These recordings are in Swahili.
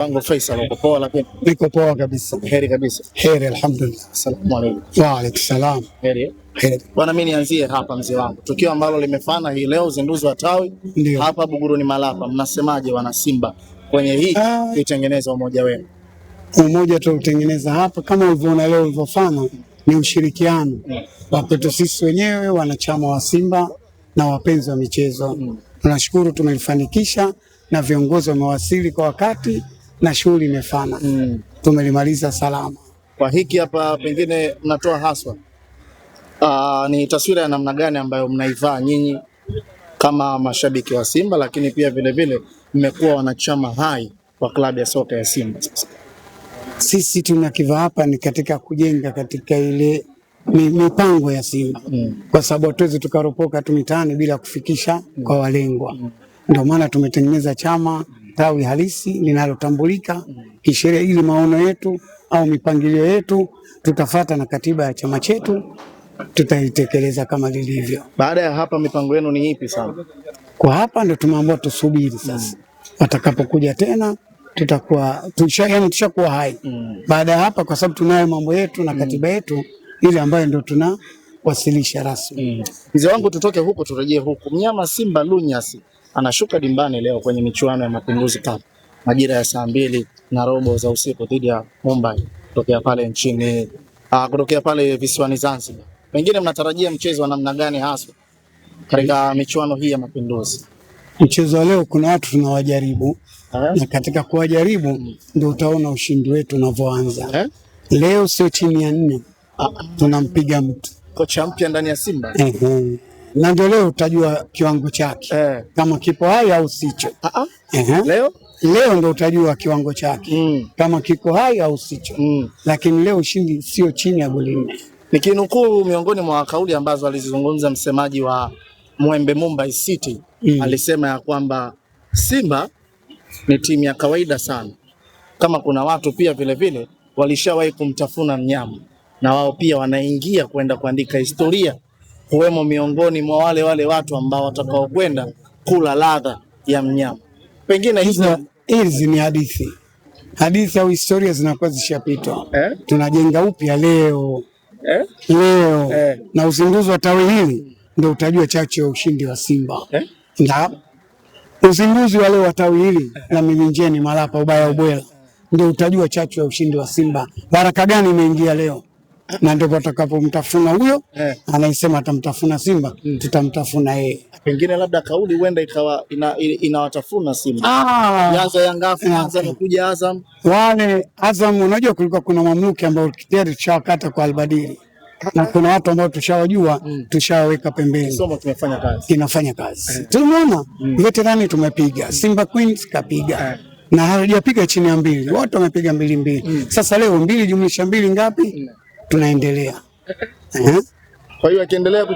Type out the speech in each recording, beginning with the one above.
Wangu Faisal uko poa? Lakini niko poa kabisa. Heri kabisa. Heri, alhamdulillah. Asalamu alaykum. Wa alaykum salam. Heri. Heri. Bwana, mimi nianzie hapa mzee wangu. Tukio ambalo limefana hii leo, uzinduzi wa tawi hapa Buguruni Malapa. Mnasemaje wana Simba kwenye hii kutengeneza umoja wenu? Umoja tuutengeneza hapa kama ulivyoona leo ulivyofana ni ushirikiano wa kwetu sisi wenyewe wanachama wa Simba na wapenzi wa michezo. Tunashukuru tumelifanikisha na viongozi wamewasili kwa wakati na shughuli imefana. Tumelimaliza salama. Kwa hiki hapa pengine mnatoa haswa ni taswira ya namna gani ambayo mnaivaa nyinyi kama mashabiki wa Simba, lakini pia vile vile mmekuwa wanachama hai wa klabu ya soka ya Simba? Sisi tunakivaa hapa ni katika kujenga katika ile mipango ya Simba. Kwa sababu hatuwezi tukaropoka tu mitaani bila kufikisha kwa walengwa. Ndio maana tumetengeneza chama tawi halisi linalotambulika kisheria, ili maono yetu au mipangilio yetu tutafata na katiba ya chama chetu tutaitekeleza kama lilivyo. Baada ya hapa mipango yenu ni ipi sana? Kwa hapa ndio tumeamua tusubiri sasa. Watakapokuja tena tutakuwa tushakuwa hai. Baada ya hapa, kwa sababu tunayo mambo yetu na katiba yetu ile ambayo ndio tunawasilisha rasmi. Mzee wangu, tutoke huko turejee huko. Mnyama Simba Lunyasi anashuka dimbani leo kwenye michuano ya Mapinduzi Cup majira ya 2:30 za usiku dhidi ya Mumbai kutokea pale visiwani Zanzibar. Pengine mnatarajia mchezo wa namna gani hasa katika michuano hii ya Mapinduzi? Mchezo wa leo kuna watu tunawajaribu na katika kuwajaribu ndio utaona ushindi wetu unavyoanza. Leo sio chini ya 4 tunampiga mtu. Kocha mpya ndani ya Simba. Na ndio leo utajua kiwango chake kama kipo hai au sicho. Leo ndio utajua kiwango chake kama kiko hai au sicho. Lakini leo ushindi sio chini ya goli 4. Nikinukuu miongoni mwa kauli ambazo alizizungumza msemaji wa Mwembe Mumbai City, alisema ya kwamba Simba ni timu ya kawaida sana. Kama kuna watu pia vile vile walishawahi kumtafuna mnyama na wao pia wanaingia kwenda kuandika historia, kuwemo miongoni mwa wale watu ambao watakao kwenda kula ladha ya mnyama. Pengine hizi ni hadithi au historia zinakuwa zishapitwa. Tunajenga upya leo. Na uzinduzi wa tawi hili ndio utajua chachu ya ushindi wa Simba. Na uzinduzi wa leo wa tawi hili la Mivinjeni Malapa ubaya ubwela ndio utajua chachu ya ushindi wa Simba. Baraka gani imeingia leo? Na ndio tutakapomtafuna huyo anayesema atamtafuna Simba, tutamtafuna yeye. Pengine labda kauli huenda ikawa inawatafuna Simba. Yaza Yanga anakuja Azam. Wale Azam, unajua kulikuwa kuna mamluki ambao tayari tushawakata kwa albadili. Na kuna watu ambao tushawajua tushaweka pembeni. Somo tumefanya kazi. Inafanya kazi. Tumeona veterani tumepiga. Simba Queens kapiga. Na hajapiga chini ya 2. Wote wamepiga 2-2. Sasa leo 2 jumlisha 2 ngapi? Tunaendelea. Kwa hiyo akiendelea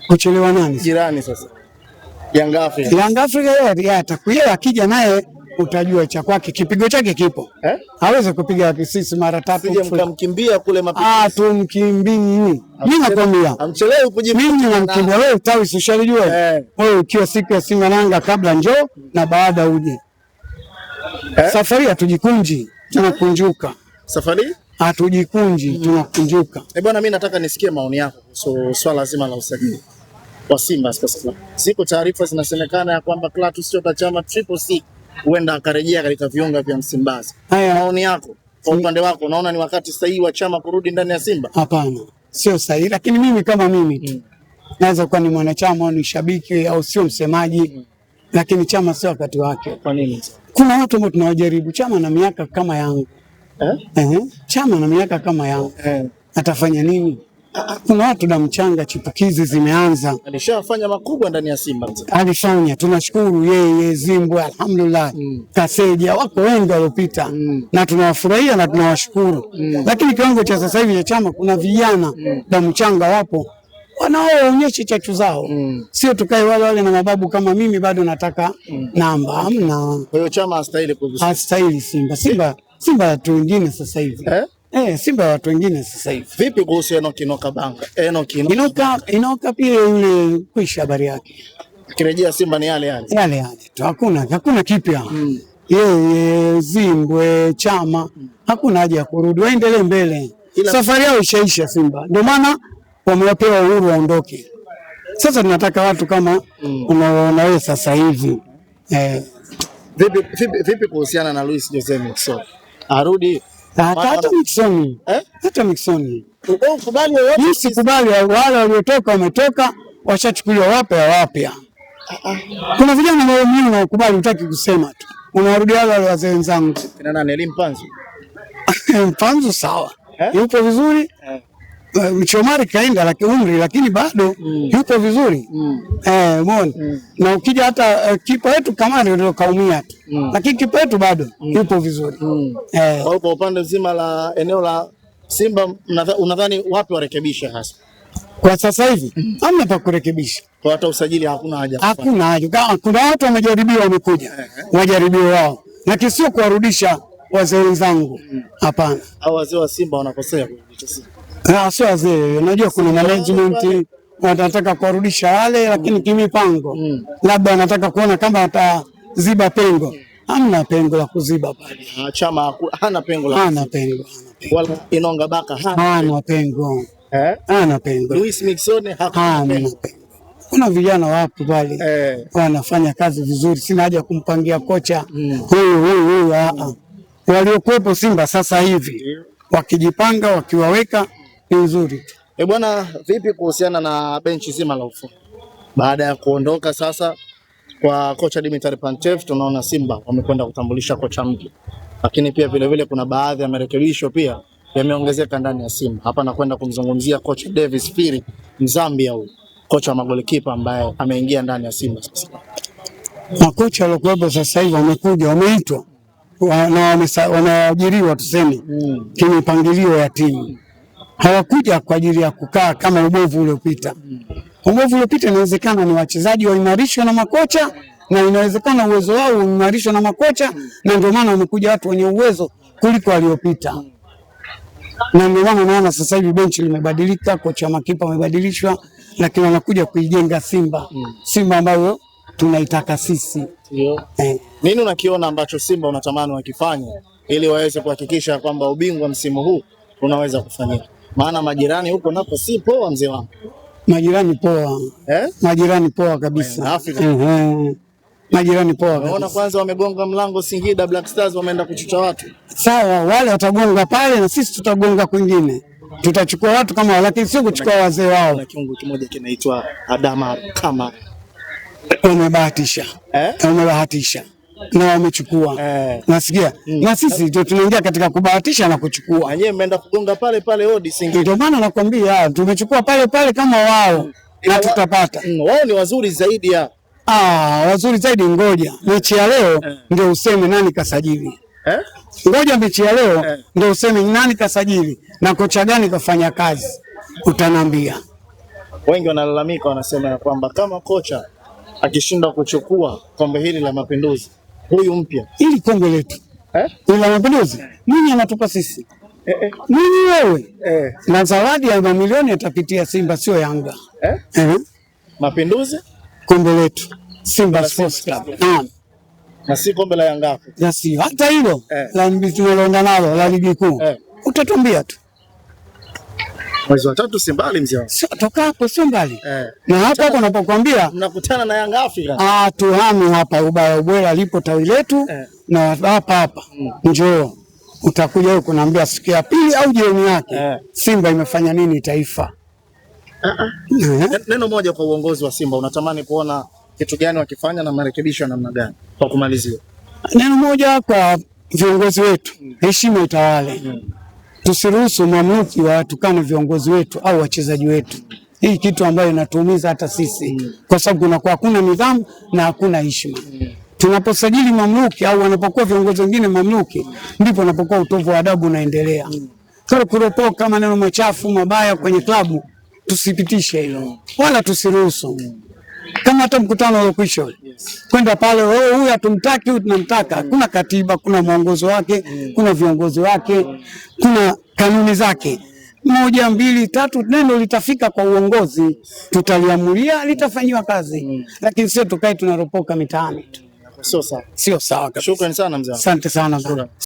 kuchelewa nani? Jirani sasa. Yanga Afrika yeye atakuja, akija naye utajua cha kwake, kipigo chake kipo. Hawezi kupiga sisi mara 3. Sije mkamkimbia kule Mapinduzi. Tumkimbii. Mimi nakwambia. Amchelewe kujibu. Mimi namkimbia wewe, tawi ushalijua. Wewe ukiwa siku ya Simba Yanga kabla njoo na baada uje. Safari hatujikunji, tunakunjuka. Safari hatujikunji, tunakunjuka. Bwana, mimi nataka nisikie maoni yako kuhusu swala zima la usajili wa Simba Sports Club. Ziko taarifa zinasemekana ya kwamba Clatous Chota Chama Triple C huenda akarejea katika viunga vya Msimbazi. Maoni yako kwa upande wako, unaona ni wakati sahihi wa Chama kurudi ndani ya Simba? Hapana, sio sahihi, lakini mimi kama mimi tu naweza kuwa ni mwanachama au ni shabiki au sio msemaji, lakini Chama sio wakati wake. Kwa nini? Kuna watu ambao tunawajaribu. Chama na miaka kama yangu. Chama na miaka kama yangu. Atafanya nini? Kuna watu na mchanga chipukizi zimeanza. Alishafanya makubwa ndani ya Simba. Alifanya, tunashukuru yeye, Zimbwe, alhamdulillah. Kaseja, wako wengi waliopita. Na tunawafurahia na tunawashukuru. Lakini kiwango cha sasa hivi cha Chama, kuna vijana na mchanga wapo wanaoonyesha chachu zao. Sio tukae wale na mababu kama mimi bado nataka namba. Hamna. Kwa hiyo Chama hastahili Simba. Simba watu wengine sasa hivi. Simba watu wengine sasa hivi. Vipi kuhusu Enoki Banga? Enoki pia yule kuisha habari yake. Akirejea Simba ni yale. Tu hakuna kipya. yeye Zimbwe Chama, hakuna haja ya kurudi, waendelee mbele. Safari yao ishaisha Simba, ndio maana wamewapewa uhuru waondoke. Sasa tunataka watu kama unaona wewe sasa hivi. Vipi kuhusiana na Luis Jose Miquissone? Arudi hata Miquissone. Hata Miquissone. Ukubali wewe? Mimi sikubali, wale waliotoka wametoka, washachukuliwa wapya. Kuna vijana wao mimi nakubali, utaki kusema tu. Unarudi wale wazee wenzangu. Kina nani Elimpanzu? Mpanzu sawa. Yupo vizuri. Mchomari kaenda umri lakini bado yupo vizuri. Umeona? Na ukija hata kipa wetu Kamari ndio kaumia tu. Lakini kipa wetu bado yupo vizuri. Kwa upande mzima la eneo la Simba unadhani wapi warekebisha hasa? Kwa sasa hivi hamna pa kurekebisha. Kwa hata usajili hakuna haja. Hakuna haja. Kuna watu wamejaribiwa wamekuja. Wajaribio wao. Na kisio kuwarudisha wazee wenzangu. Hapana. Hao wazee wa Simba wanakosea kurudisha Simba. Sio wazee, unajua kuna management wanataka kuwarudisha wale, lakini kimipango labda wanataka kuona kama wataziba pengo. Hamna pengo la kuziba pale. Chama hana pengo la hana pengo. Wala Inonga Baka hana pengo. Hana pengo. Luis Miquissone hana pengo. Kuna vijana wapo pale wanafanya kazi vizuri, sina haja kumpangia kocha huyu. Waliokuwepo Simba sasa hivi wakijipanga wakiwaweka ni nzuri. Bwana, vipi kuhusiana na benchi zima la ufundi? Baada ya kuondoka sasa kwa kocha Dimitar Pantev, tunaona Simba wamekwenda kutambulisha kocha mpya. Lakini pia vile kuna baadhi ya marekebisho pia yameongezeka ndani ya Simba. Hapa nakwenda kumzungumzia kocha Davis Firi, Mzambia huyu, kocha wa magolikipa ambaye ameingia ndani ya Simba sasa. Makocha waliokuwepo sasa hivi wamekuja, wameitwa na wameajiriwa tuseme kimipangilio ya timu. Hawakuja kwa ajili ya kukaa kama ubovu uliopita. Ubovu uliopita inawezekana ni wachezaji waimarishwe na makocha, na inawezekana uwezo wao uimarishwe na makocha, na ndio maana wamekuja watu wenye uwezo kuliko waliopita. Na ndio maana naona sasa hivi benchi limebadilika, kocha makipa amebadilishwa, lakini wanakuja kuijenga Simba. Simba ambayo tunaitaka sisi. Nini unakiona ambacho Simba unatamani wakifanya ili waweze kuhakikisha kwamba ubingwa msimu huu unaweza kufanyika? Maana majirani huko napo si poa mzee wangu. Majirani poa. Majirani poa kabisa. Majirani poa kabisa. Unaona kwanza wamegonga mlango Singida Black Stars, wameenda kuchucha watu. Sawa, wale watagonga pale na sisi tutagonga kwingine. Tutachukua watu kama lakini sio kuchukua wazee wao. Na kiungo kimoja kinaitwa Adama kama wamebahatisha. Wamebahatisha na wamechukua. Nasikia. Na sisi ndio tunaingia katika kubahatisha na kuchukua. Wenyewe mmeenda kugonga pale odi Singida. Ndio maana nakwambia tumechukua pale kama wao na tutapata. Wao ni wazuri zaidi ya. Wazuri zaidi, ngoja. Mechi ya leo ndio useme nani kasajili. Ngoja mechi ya leo ndio useme nani kasajili na kocha gani kafanya kazi. Utanambia. Wengi wanalalamika wanasema ya kwamba kama kocha akishinda kuchukua kombe hili la Mapinduzi, huyu mpya ili kombe letu la Mapinduzi nini anatupa sisi? Nini wewe? Na zawadi ya mamilioni atapitia Simba, sio Yanga. Mapinduzi kombe letu Simba Sports Club. Na si kombe la Yanga. Si hata hilo la tunaloenda nalo la ligi kuu. Utatuambia tu. Mwezi wa 3 si mbali mzee wangu. Sio toka hapo, sio mbali. Na hapa hapo napokuambia mnakutana na Yanga Afrika. Tuhami hapa ubaya ubwela lipo tawi letu na hapa. Njoo. Utakuja huko kunaambia siku ya pili au jioni yake. Simba imefanya nini taifa? Neno moja kwa uongozi wa Simba, unatamani kuona kitu gani wakifanya na marekebisho namna gani? Kwa kumalizia. Neno moja kwa viongozi wetu, heshima itawale. Tusiruhusu mamluki watukane viongozi wetu au wachezaji wetu. Hii kitu ambayo inatuumiza hata sisi kwa sababu kunakuwa hakuna nidhamu na hakuna heshima. Tunaposajili mamluki au wanapokuwa viongozi wengine mamluki, ndipo unapokuwa utovu wa adabu unaendelea. Kwa kuropoka maneno machafu mabaya kwenye klabu tusipitishe hilo. Wala tusiruhusu. Kama hata mkutano uliokwisha kwenda pale huyu hatumtaki, huyu tunamtaka. Kuna katiba, kuna mwongozo wake, kuna viongozi wake, kuna kanuni zake. 1, 2, 3 neno litafika kwa uongozi, tutaliamulia, litafanywa kazi. Lakini sio tukae tunaropoka mitaani tu. Sio sawa. Sio sawa kabisa. Shukrani sana mzee. Asante sana bro.